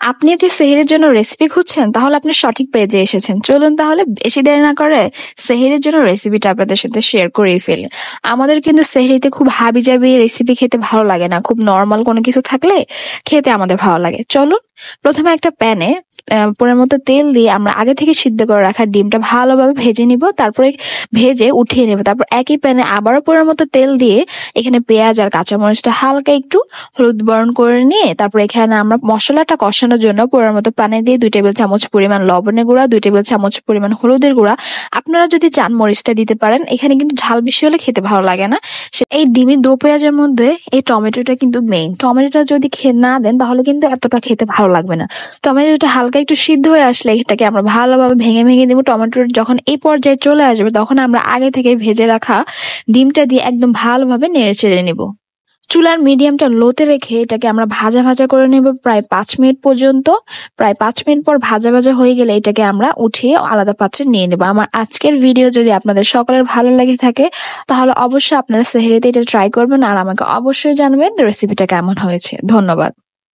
আপনিও কি সেহরির জন্য রেসিপি খুঁজছেন? তাহলে আপনি সঠিক পেজে এসেছেন। চলুন তাহলে বেশি দেরি না করে সেহরির জন্য রেসিপিটা আপনাদের সাথে শেয়ার করেই ফেলি। আমাদের কিন্তু সেহরিতে খুব হাবিজাবি রেসিপি খেতে ভালো লাগে না, খুব নর্মাল কোনো কিছু থাকলে খেতে আমাদের ভালো লাগে। চলুন প্রথমে একটা প্যানে পরিমাণ মতো তেল দিয়ে আমরা আগে থেকে সিদ্ধ করে রাখা ডিমটা ভালোভাবে ভেজে নিব, তারপরে ভেজে উঠিয়ে নেব। তারপর একই প্যানে আবারও পরিমাণ মতো তেল দিয়ে এখানে পেঁয়াজ আর কাঁচামরিচটা হালকা একটু হলুদ বরণ করে নিয়ে তারপর এখানে আমরা মশলাটা কষানোর জন্য পরিমাণ মতো পানি দিয়ে 2 টেবিল চামচ পরিমাণ লবণের গুঁড়া, 2 টেবিল চামচ পরিমাণ হলুদের গুঁড়া, আপনারা যদি চান মরিচটা দিতে পারেন। এখানে কিন্তু ঝাল বেশি হলে খেতে ভালো লাগে না। এই ডিমি দো পেঁয়াজের মধ্যে এই টমেটোটা কিন্তু মেইন। টমেটোটা যদি না দেন তাহলে কিন্তু এতটা খেতে ভালো লাগবে না। টমেটোটা হালকা একটু সিদ্ধ হয়ে আসলে এটাকে আমরা ভালোভাবে ভেঙে ভেঙে দেবো। টমেটোর যখন এই পর্যায়ে চলে আসবে তখন আমরা আগে থেকে ভেজে রাখা ডিমটা দিয়ে একদম ভালোভাবে নেড়ে চেড়ে নেব। চুলার মিডিয়ামটা লোতে রেখে এটাকে আমরা ভাজা ভাজা করে নেব প্রায় 5 মিনিট পর্যন্ত। প্রায় 5 মিনিট পর ভাজা ভাজা হয়ে গেলে এটাকে আমরা উঠিয়ে আলাদা পাত্রে নিয়ে নেব। আমার আজকের ভিডিও যদি আপনাদের সকলের ভালো লেগে থাকে তাহলে অবশ্যই আপনারা সেহরিতে এটা ট্রাই করবেন আর আমাকে অবশ্যই জানাবেন রেসিপিটা কেমন হয়েছে। ধন্যবাদ।